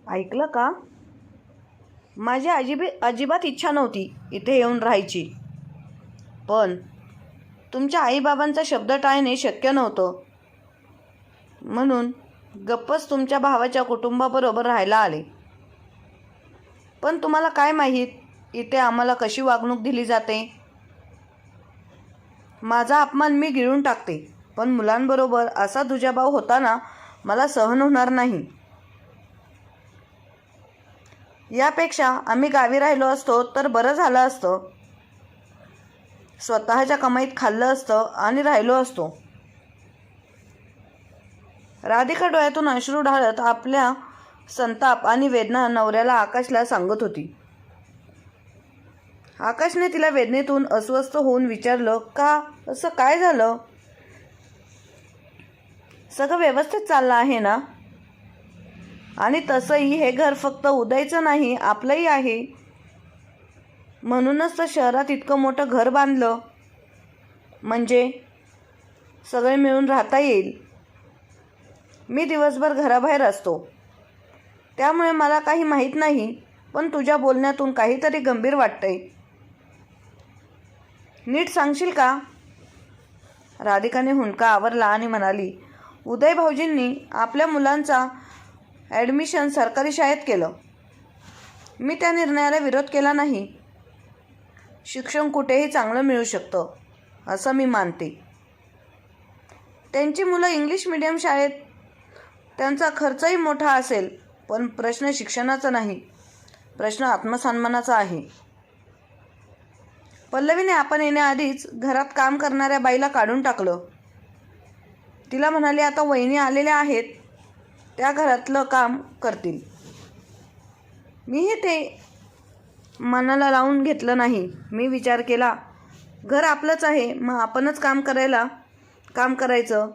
ऐकलं का? माझी अजिबात इच्छा नव्हती इथे येऊन राहायची, पण तुमच्या आईबाबांचा शब्द टाळणे शक्य नव्हतं, म्हणून गप्पच तुमच्या भावाच्या कुटुंबाबरोबर राहायला आले. पण तुम्हाला काय माहीत इथे आम्हाला कशी वागणूक दिली जाते. माझा अपमान मी गिळून टाकते, पण मुलांबरोबर असा दुजाभाव होताना मला सहन होणार नाही. यापेक्षा आम्ही गावी राहिलो असतो तर बरं झालं असतं. स्वतःच्या कमाईत खाल्लं असतं आणि राहिलो असतो. राधिका डोळ्यातून अश्रू ढाळत आपल्या संताप आणि वेदना नवऱ्याला आकाशला सांगत होती. आकाशने तिला वेदनेतून अस्वस्थ होऊन विचारलं, का? असं काय झालं? सगळं व्यवस्थित चाललं आहे ना? आणि तसंही हे घर फक्त उदयचं नाही, आपलंही आहे. म्हणूनच तर शहरात इतकं मोठं घर बांधलं, म्हणजे सगळे मिळून राहता येईल. मी दिवसभर घराबाहेर असतो, त्यामुळे मला काही माहीत नाही, पण तुझ्या बोलण्यातून काहीतरी गंभीर वाटतंय. नीट सांगशील का? राधिकाने हुंदका आवरला आणि म्हणाली, उदय भाऊजींनी आपल्या मुलांचा ॲडमिशन सरकारी शाळेत केलं. मी त्या निर्णयाला विरोध केला नाही. शिक्षण कुठेही चांगलं मिळू शकतं असं मी मानते. त्यांची मुलं इंग्लिश मीडियम शाळेत, त्यांचा खर्चही मोठा असेल, पण प्रश्न शिक्षणाचा नाही, प्रश्न आत्मसन्मानाचा आहे. पल्लवीने आपण येण्याआधीच घरात काम करणाऱ्या बाईला काढून टाकलं. तिला म्हणाली, आता वहिनी आलेल्या आहेत, त्या घरातलं काम करतील. मीही ते मनाला लावून घेतलं नाही. मी विचार केला, घर आपलंच आहे, मग आपणच काम करायचं.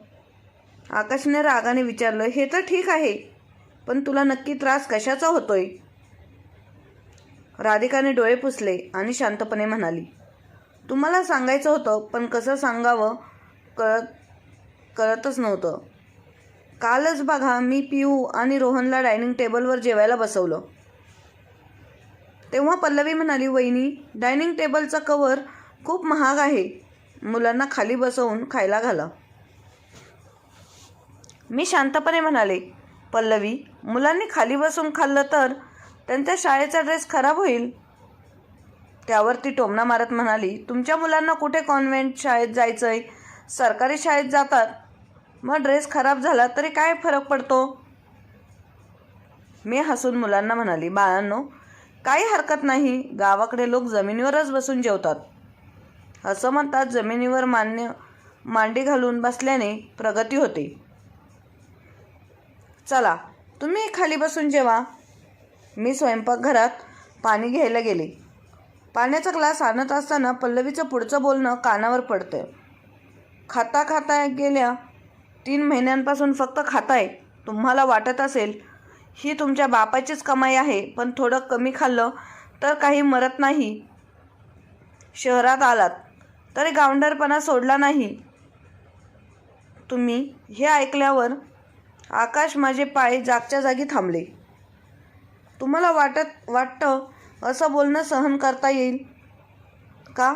आकाशने रागाने विचारलं, हे तर ठीक आहे, पण तुला नक्की त्रास कशाचा होतोय? राधिकाने डोळे पुसले आणि शांतपणे म्हणाली, तुम्हाला सांगायचं होतं, पण कसं सांगावं कळतच नव्हतं. कालच बघा, मी पिऊ आणि रोहनला डायनिंग टेबलवर जेवायला बसवलं. तेव्हा पल्लवी म्हणाली, वहिनी, डायनिंग टेबलचा कवर खूप महाग आहे, मुलांना खाली बसवून खायला घाला. मी शांतपणे म्हणाले, पल्लवी, मुलांनी खाली बसून खाल्लं तर त्यांच्या शाळेचा ड्रेस खराब होईल. त्यावर ती टोमणा मारत म्हणाली, तुमच्या मुलांना कुठे कॉन्व्हेंट शाळेत जायचंय, सरकारी शाळेत जातात, मग ड्रेस खराब झाला तरी काय फरक पडतो? मी हसून मुलांना म्हणाली, बाळांनो, काही हरकत नाही, गावाकडे लोक जमिनीवरच बसून जेवतात. असं म्हणतात, जमिनीवर मांडी घालून बसल्याने प्रगती होते. चला, तुम्ही खाली बसून जेवा. मी स्वयंपाकघरात पाणी घ्यायला गेले. पाण्याचा ग्लास आणत असताना पल्लवीचं पुढचं बोलणं कानावर पडतंय. खाता गेल्या 3 महिन्यांपासून फक्त खाताय. तुम्हाला वाटत असेल ही तुमच्या बापाचीच कमाई आहे, पण थोडं कमी खाल्लं तर काही मरत नाही. शहरात आलात तरी गावंढरपणा सोडला नाही तुम्ही. हे ऐकल्यावर आकाश माझे पाय जागच्या जागी थांबले. तुम्हाला वाटतं असं बोलणं सहन करता येईल का?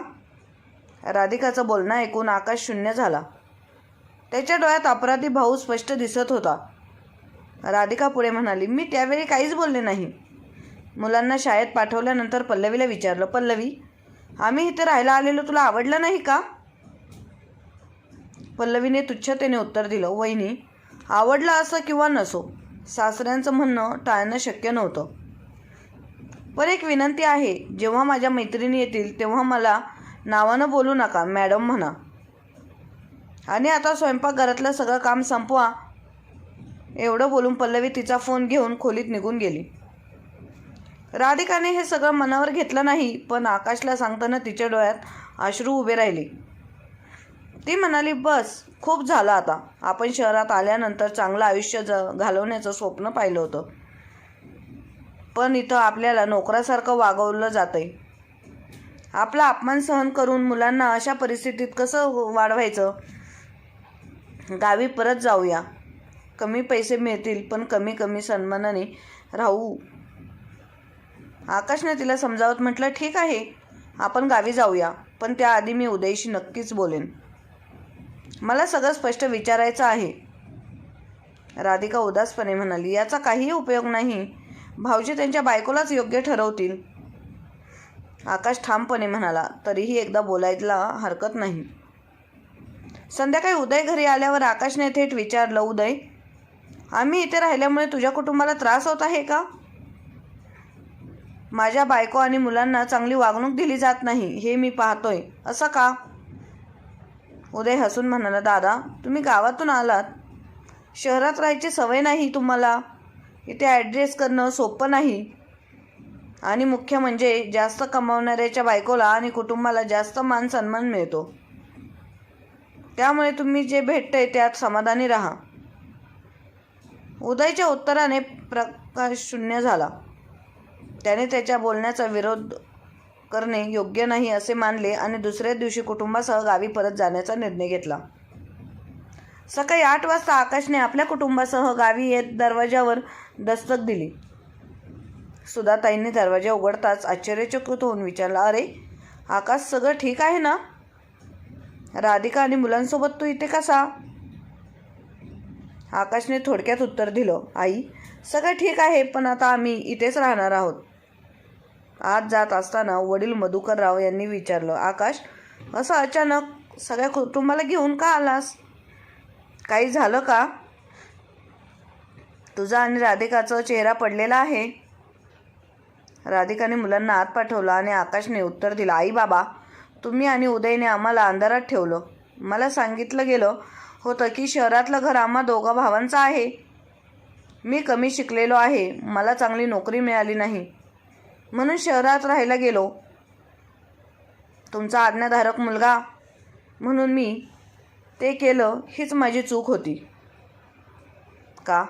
राधिकाचं बोलणं ऐकून आकाश शून्य झाला. त्याच्या डोळ्यात अपराधी भाऊ स्पष्ट दिसत होता. राधिका पुढे म्हणाली, मी त्यावेळी काहीच बोलले नाही. मुलांना शाळेत पाठवल्यानंतर पल्लवीला विचारलं, पल्लवी, आम्ही इथे राहायला आलेलो तुला आवडलं नाही का? पल्लवीने तुच्छतेने उत्तर दिलं, वहिनी, आवडलं असं किंवा नसो, सासऱ्यांचं म्हणणं टाळणं शक्य नव्हतं. पण एक विनंती आहे, जेव्हा माझ्या मैत्रिणी येतील तेव्हा मला नावानं बोलू नका, मॅडम म्हणा. आणि आता स्वयंपाकघरातलं सगळं काम संपवा. एवढं बोलून पल्लवी तिचा फोन घेऊन खोलीत निघून गेली. राधिकाने हे सगळं मनावर घेतलं नाही, पण आकाशला सांगताना तिच्या डोळ्यात अश्रू उभे राहिले. ती म्हणाली, बस, खूप झालं आता. आपण शहरात आल्यानंतर चांगलं आयुष्य घालवण्याचं स्वप्न पाहिलं होतं, पण इथं आपल्याला नोकरासारखं वागवलं जातंय. आपला अपमान सहन करून मुलांना अशा परिस्थितीत कसं वाढवायचं? गावी परत जाऊया. कमी पैसे मिळतील, पण कमी सन्मानाने राहू. आकाशने तिला समजावत म्हटलं, ठीक आहे, आपण गावी जाऊया, पण त्याआधी मी उदयशी नक्कीच बोलेन. मला सगळं स्पष्ट विचारायचं आहे. राधिका उदासपणे म्हणाली, याचा काहीही उपयोग नाही. भाऊजी त्यांच्या बायकोलाच योग्य ठरवतील. आकाश ठामपणे म्हणाला, तरीही एकदा बोलायला हरकत नाही. संध्याकाळी उदय घरी आल्यावर आकाशने थेट विचारलं, उदय, आम्ही इथे राहिल्यामुळे तुझ्या कुटुंबाला त्रास होत आहे का? माझ्या बायको आणि मुलांना चांगली वागणूक दिली जात नाही हे मी पाहतोय. असं का? उदय हसून म्हणाला, दादा, तुम्ही गावातून आलात. शहरात राहायची सवय नाही तुम्हाला. इथे ॲडजस्ट करणं सोपं नाही. आणि मुख्य म्हणजे जास्त कमावणाऱ्याच्या बायकोला आणि कुटुंबाला जास्त मान सन्मान मिळतो. त्यामुळे तुम्ही जे भेटतंय त्यात समाधानी राहा. उदयच्या उत्तराने प्रकाश शून्य झाला. त्याने त्याच्या बोलण्याचा विरोध करणे योग्य नाही असे मानले आणि दुसऱ्या दिवशी कुटुंबासह गावी परत जाण्याचा निर्णय घेतला. सकाळी 8 वाजता आकाशने आपल्या कुटुंबासह गावी येत दरवाजावर दस्तक दिली. सुधाताईंनी दरवाजा उघडताच आश्चर्यचकित होऊन विचारलं, अरे आकाश, सगळं ठीक आहे ना? राधिका आणि मुलांसोबत तू इथे कसा? आकाशने थोडक्यात उत्तर दिलं, आई, सगळं ठीक आहे, पण आता आम्ही इथेच राहणार आहोत. आत जात असताना वडील मधुकरराव यांनी विचारलं, आकाश, असं अचानक सगळ्या कुटुंबाला घेऊन का आलास? काही झालं का? तुझा आणि राधिकाचा चेहरा पडलेला आहे. राधिकाने मुलांना आत पाठवलं आणि आकाशने उत्तर दिलं, आई बाबा, तुम्ही आणि उदयने आम्हाला अंधारात ठेवलं. मला सांगितलं गेलं होतं की शहरातलं घर आम्हा दोघा भावांचं आहे. मी कमी शिकलेलो आहे. मला चांगली नोकरी मिळाली नाही म्हणून शहरात राहायला गेलो. तुमचा आज्ञाधारक मुलगा म्हणून मी ते केलं, हीच माझी चूक होती. का?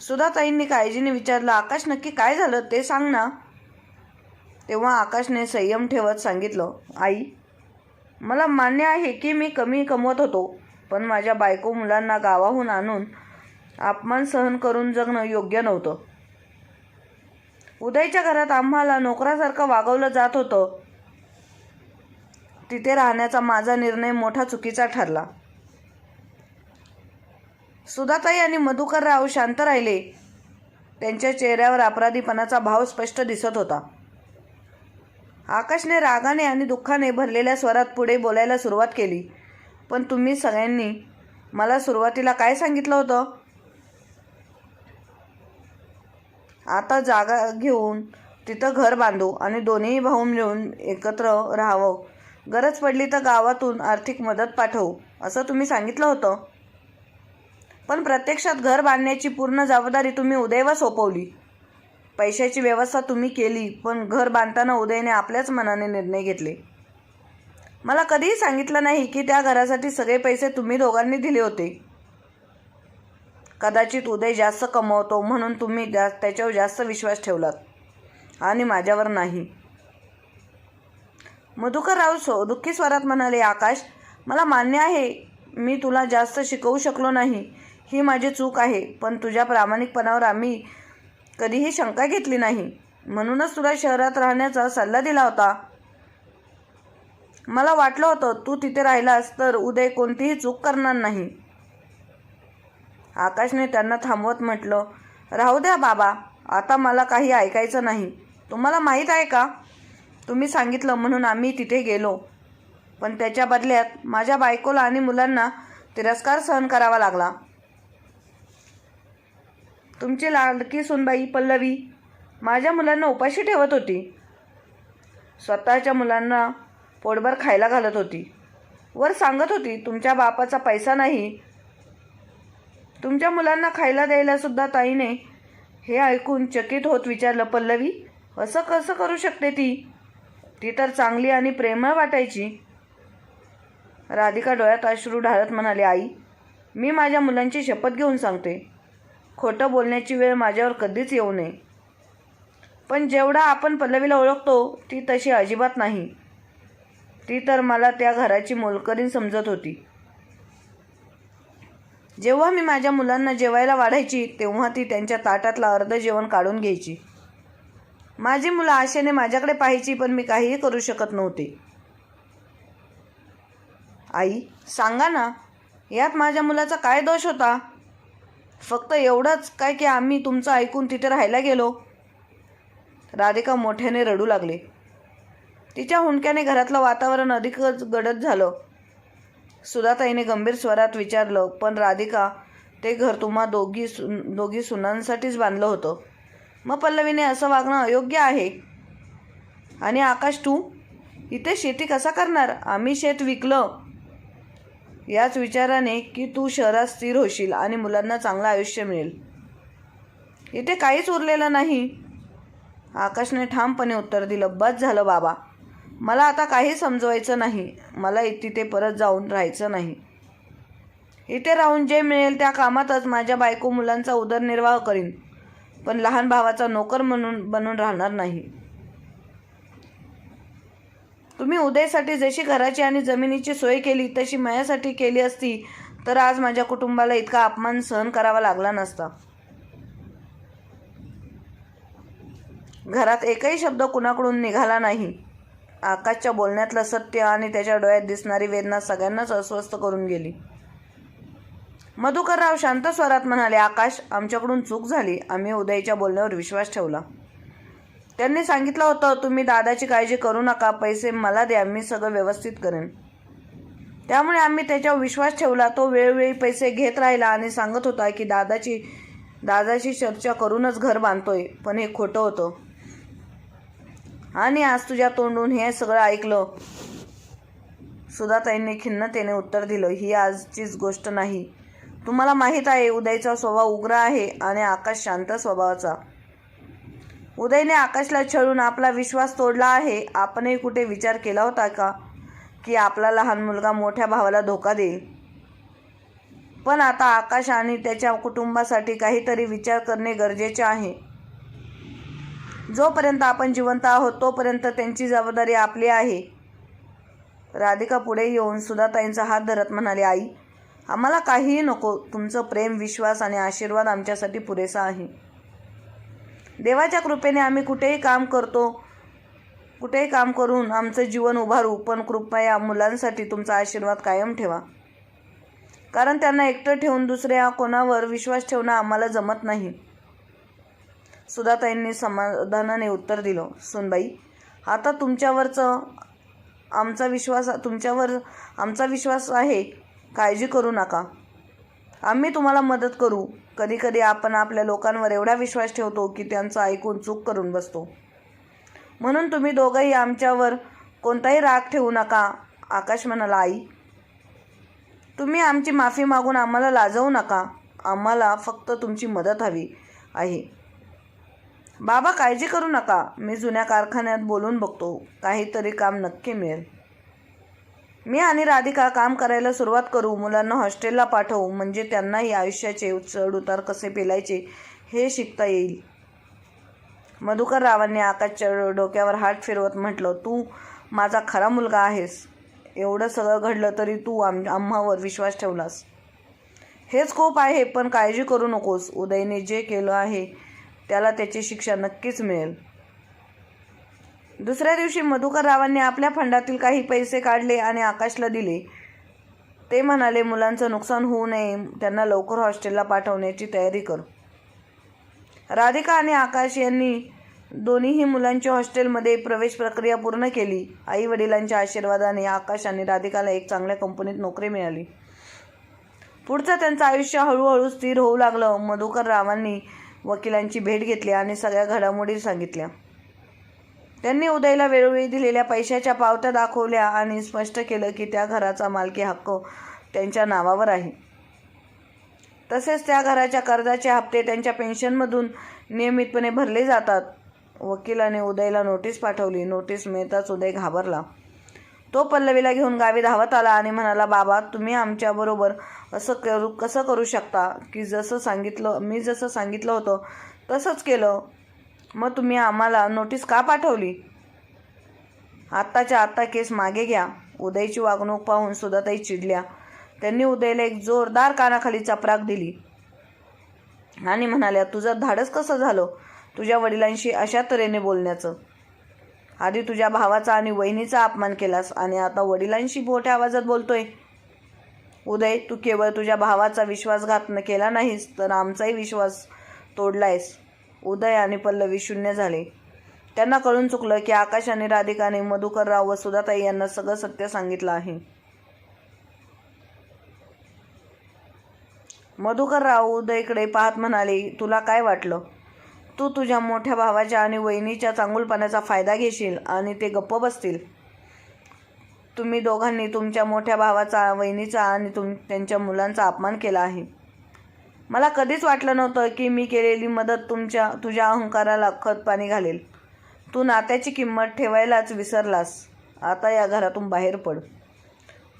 सुधाताईंनी काळजीने विचारलं, आकाश, नक्की काय झालं ते सांग ना. तेव्हा आकाशने संयम ठेवत सांगितलं, आई, मला मान्य आहे की मी कमी कमवत होतो, पण माझ्या बायको मुलांना गावाहून आणून अपमान सहन करून जगणं योग्य नव्हतं. उदयच्या घरात आम्हाला नोकरासारखं वागवलं जात होतं. तिथे राहण्याचा माझा निर्णय मोठा चुकीचा ठरला. सुधाताई आणि मधुकरराव शांत राहिले. त्यांच्या चेहऱ्यावर अपराधीपणाचा भाव स्पष्ट दिसत होता. आकाशने रागाने आणि दुःखाने भरलेल्या स्वरात पुढे बोलायला सुरुवात केली, पण तुम्ही सगळ्यांनी मला सुरुवातीला काय सांगितलं होतं? आता जागा घेऊन तिथं घर बांधू आणि दोन्ही भाऊ मिळून एकत्र राहावं. गरज पडली तर गावातून आर्थिक मदत पाठवू असं तुम्ही सांगितलं होतं. पण प्रत्यक्षात घर बांधण्याची पूर्ण जबाबदारी तुम्ही उदयवर सोपवली. पैशाची व्यवस्था तुम्ही केली, पण घर बांधताना उदयने आपल्याच मनाने निर्णय घेतले. मला कधीही सांगितलं नाही की त्या घरासाठी सगळे पैसे तुम्ही दोघांनी दिले होते. कदाचित उदय जास्त कमवतो म्हणून तुम्ही त्याच्यावर जास्त विश्वास ठेवलात आणि माझ्यावर नाही. मधुकरराव दुःखी स्वरात म्हणाले, आकाश, मला मान्य आहे मी तुला जास्त शिकवू शकलो नाही, ही माझी चूक आहे, पण तुझ्या प्रामाणिकपणावर आम्ही कधीही शंका घेतली नाही. म्हणूनच तुला शहरात राहण्याचा सल्ला दिला होता. मला वाटलं होतं तू तिथे राहिलास तर उदय कोणतीही चूक करणार नाही. आकाशने त्यांना थांबवत म्हटलं, राहू द्या बाबा, आता मला काही ऐकायचं नाही. तुम्हाला माहीत आहे का, तुम्ही सांगितलं म्हणून आम्ही तिथे गेलो, पण त्याच्या बदल्यात माझ्या बायकोला आणि मुलांना तिरस्कार सहन करावा लागला. तुमची लाडकी सूनबाई पल्लवी माझ्या मुलांना उपाशी ठेवत होती. स्वतःच्या मुलांना पोटभर खायला घालत होती. वर सांगत होती तुमच्या बापाचा पैसा नाही. तुमच्या मुलांना खायला द्यायला सुद्धा ताईने. हे ऐकून चकित होत विचारलं, पल्लवी, असं कसं करू शकते ती? ती तर चांगली आणि प्रेमळ वाटायची. राधिका डोळ्यात अश्रू ढाळत म्हणाली, आई, मी माझ्या मुलांची शपथ घेऊन सांगते, खोटं बोलण्याची वेळ माझ्यावर कधीच येऊ नये. पण जेवढा आपण पल्लवीला ओळखतो ती तशी अजिबात नाही. ती तर मला त्या घराची मोलकरीण समजत होती. जेव्हा मी माझ्या मुलांना जेवायला वाढायची तेव्हा ती त्यांच्या ताटातलं अर्ध जेवण काढून घ्यायची. माझी मुलं आशेने माझ्याकडे पाहायची, पण मी काहीही करू शकत नव्हते. आई, सांगा ना, यात माझ्या मुलाचा काय दोष होता? फक्त एवढंच काय की आम्ही तुमचं ऐकून तिथे राहायला गेलो. राधिका मोठ्याने रडू लागले. तिच्या हुंडक्याने घरातलं वातावरण अधिकच गडद झालं. सुधाताईने गंभीर स्वरात विचारलं, पण राधिका, ते घर तुम्हा दोघी सुनांसाठीच बांधलं होतं. मग पल्लवीने असं वागणं अयोग्य आहे. आणि आकाश, तू इथे शेती कसा करणार? आम्ही शेत विकलं याच विचाराने की तू शहरात स्थिर होशील आणि मुलांना चांगलं आयुष्य मिळेल. इथे काहीच उरलेलं नाही. आकाशने ठामपणे उत्तर दिलं. बस झालं बाबा, मला आता काही समजवायचं नाही. मला तिथे परत जाऊन राहायचं नाही. इथे राहून जे मिळेल त्या कामातच माझ्या बायको मुलांचा उदरनिर्वाह करीन, पण लहान भावाचा नोकर बनून राहणार नाही. तुम्ही उदयसाठी जशी घराची आणि जमिनीची सोय केली तशी माझ्यासाठी केली असती तर आज माझ्या कुटुंबाला इतका अपमान सहन करावा लागला नसता. घरात एकही शब्द कुणाकडून निघाला नाही. आकाशच्या बोलण्यातलं सत्य आणि त्याच्या डोळ्यात दिसणारी वेदना सगळ्यांनाच अस्वस्थ करून गेली. मधुकरराव शांत स्वरात म्हणाले, आकाश, आमच्याकडून चूक झाली. आम्ही उदयच्या बोलण्यावर विश्वास ठेवला. त्यांनी सांगितलं होतं, तुम्ही दादाची काळजी करू नका, पैसे मला द्या, मी सगळं व्यवस्थित करेन. त्यामुळे आम्ही त्याच्यावर विश्वास ठेवला. तो वेळोवेळी पैसे घेत राहिला आणि सांगत होता की दादाची चर्चा करूनच घर बांधतोय, पण हे खोटं होतं. आणि आज तुझ्या तोंडून हे सगळं ऐकलं. सुधाताईंनी खिन्नतेने उत्तर दिलं, ही आजचीच गोष्ट नाही. तुम्हाला माहीत आहे, उदयचा स्वभाव उग्र आहे आणि आकाश शांत स्वभावाचा. उदयने आकाशला छळून आपला विश्वास तोडला आहे. आपणही कुठे विचार केला होता का की आपला लहान मुलगा मोठ्या भावाला धोका देईल? पण आता आकाश आणि त्याच्या कुटुंबासाठी काहीतरी विचार करणे गरजेचे आहे. जोपर्यंत आपण जिवंत आहोत तोपर्यंत त्यांची जबाबदारी आपली आहे. राधिका पुढे येऊन सुधाताईंचा हात धरत म्हणाली, आई, आम्हाला काहीही नको. तुमचं प्रेम, विश्वास आणि आशीर्वाद आमच्यासाठी पुरेसा आहे. देवाच्या कृपेने आम्ही कुठेही काम करून आमचं जीवन उभारू, पण कृपया मुलांसाठी तुमचा आशीर्वाद कायम ठेवा. कारण त्यांना एकटं ठेवून दुसऱ्या कोणावर विश्वास ठेवणं आम्हाला जमत नाही. सुधाताईंनी समाधानाने उत्तर दिलं, सुनबाई, आता तुमच्यावर आमचा विश्वास आहे. काळजी करू नका. आम्ही तुम्हाला मदत करू. कधीकधी आपण आपल्या लोकांवर एवढा विश्वास ठेवतो की त्यांचं ऐकून चूक करून बसतो. म्हणून तुम्ही दोघंही आमच्यावर कोणताही राग ठेवू नका. आकाश म्हणाला, आई, तुम्ही आमची माफी मागून आम्हाला लाजवू नका. आम्हाला फक्त तुमची मदत हवी आहे. बाबा, काळजी करू नका. मी जुन्या कारखान्यात बोलून बघतो. काहीतरी काम नक्की मिळेल. मी आणि राधिका काम करायला सुरुवात करू. मुलांना हॉस्टेलला पाठवू, म्हणजे त्यांनाही आयुष्याचे चढ उतार कसे पेलायचे हे शिकता येईल. मधुकररावांनी आकाशच्या डोक्यावर हात फिरवत म्हटलं, तू माझा खरा मुलगा आहेस. एवढं सगळं घडलं तरी तू आम्हावर विश्वास ठेवलास. हेच खूप आहे. पण काळजी करू नकोस. उदयने जे केलं आहे त्याला त्याची शिक्षा नक्कीच मिळेल. दुसऱ्या दिवशी मधुकररावांनी आपल्या फंडातील काही पैसे काढले आणि आकाशला दिले. ते म्हणाले, मुलांचं नुकसान होऊ नये, त्यांना लवकर हॉस्टेलला पाठवण्याची तयारी कर. राधिका आणि आकाश यांनी दोन्हीही मुलांची हॉस्टेलमध्ये प्रवेश प्रक्रिया पूर्ण केली. आई वडिलांच्या आशीर्वादाने आकाश आणि राधिकाला एक चांगल्या कंपनीत नोकरी मिळाली. पुढचं त्यांचं आयुष्य हळूहळू स्थिर होऊ लागलं. मधुकररावांनी वकिलांची भेट घेतली आणि सगळ्या घडामोडी सांगितल्या. त्यांनी उदयला वेळोवेळी दिलेल्या पैशाच्या पावत्या दाखवल्या आणि स्पष्ट केलं की त्या घराचा मालकी हक्क त्यांच्या नावावर आहे. तसेच त्या घराच्या कर्जाचे हप्ते त्यांच्या पेन्शनमधून नियमितपणे भरले जातात. वकिलाने उदयला नोटीस पाठवली. नोटीस मिळताच उदय घाबरला. तो पल्लवीला घेऊन गावी धावत आला आणि म्हणाला, बाबा, तुम्ही आमच्याबरोबर कसं करू शकता की मी जसं सांगितलं होतं तसंच केलं. मग तुम्ही आम्हाला नोटीस का पाठवली? आत्ताच्या आत्ता केस मागे घ्या. उदयची वागणूक पाहून सुधाताई चिडल्या. त्यांनी उदयला एक जोरदार कानाखाली चपराक दिली आणि म्हणाल्या, तुझं धाडस कसं झालं तुझ्या वडिलांशी अशा तऱ्हेने बोलण्याचं? आधी तुझ्या भावाचा आणि वहिनीचा अपमान केलास आणि आता वडिलांशी मोठ्या आवाजात बोलतोय. उदय, तू केवळ तुझ्या भावाचा विश्वासघात केला नाहीस तर आमचाही विश्वास तोडलायस. उदय आणि पल्लवी शून्य झाले. त्यांना कळून चुकलं की आकाश आणि राधिकाने मधुकरराव व सुधाताई यांना सगळं सत्य सांगितलं आहे. मधुकरराव उदयकडे पाहत म्हणाले, तुला काय वाटलं? तू तुझ्या मोठ्या भावाच्या आणि वहिनीच्या चांगुलपणाचा फायदा घेशील आणि ते गप्प बसतील. तुम्ही दोघांनी तुमच्या मोठ्या भावाचा, वहिनीचा आणि त्यांच्या मुलांचा अपमान केला आहे. मला कधीच वाटलं नव्हतं की मी केलेली मदत तुझ्या अहंकाराला खतपाणी घालेल. तू नात्याची किंमत ठेवायलाच विसरलास. आता या घरातून बाहेर पड.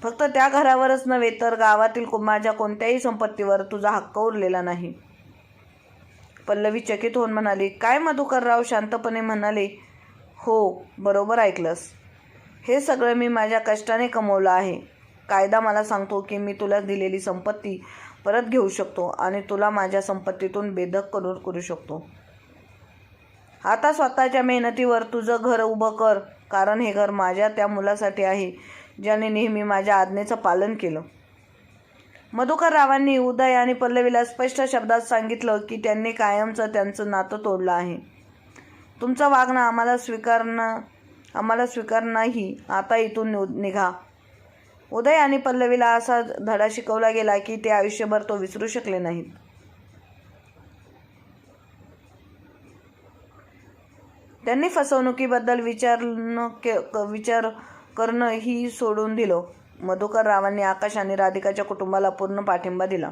फक्त त्या घरावरच नव्हे तर गावातील माझ्या कोणत्याही संपत्तीवर तुझा हक्क उरलेला नाही. पल्लवी चकित होऊन म्हणाली, काय? मधुकरराव शांतपणे म्हणाले, हो, बरोबर ऐकलंस. हे सगळं मी माझ्या कष्टाने कमवलं आहे. कायदा मला सांगतो की मी तुला दिलेली संपत्ती परत घेऊ शकतो आणि तुला माझ्या संपत्तीतून बेदख करू शकतो. आता स्वतःच्या मेहनतीवर तुझं घर उभं कर, कारण हे घर माझ्या त्या मुलासाठी आहे ज्याने नेहमी माझ्या आज्ञेचं पालन केलं. मधुकररावांनी उदय आणि पल्लवीला स्पष्ट शब्दात सांगितलं की त्यांनी कायमचं त्यांचं नातं तोडलं आहे. तुमचं वागणं आम्हाला स्वीकार नाही. आता इथून निघा. उदय आणि पल्लवीला असा धडा शिकवला गेला की ते आयुष्यभर तो विसरू शकले नाहीत. त्यांनी फसवणुकीबद्दल विचार करणं ही सोडून दिलं. मधुकररावांनी आकाश आणि राधिकाच्या कुटुंबाला पूर्ण पाठिंबा दिला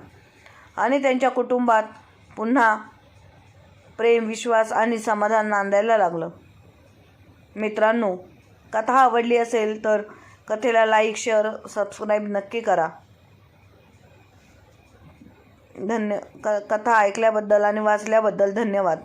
आणि त्यांच्या कुटुंबात पुन्हा प्रेम, विश्वास आणि समाधान नांदायला लागलं. मित्रांनो, कथा आवडली असेल तर कथेला लाईक, शेअर, सबस्क्राईब नक्की करा. कथा ऐकल्याबद्दल आणि वाचल्याबद्दल धन्यवाद.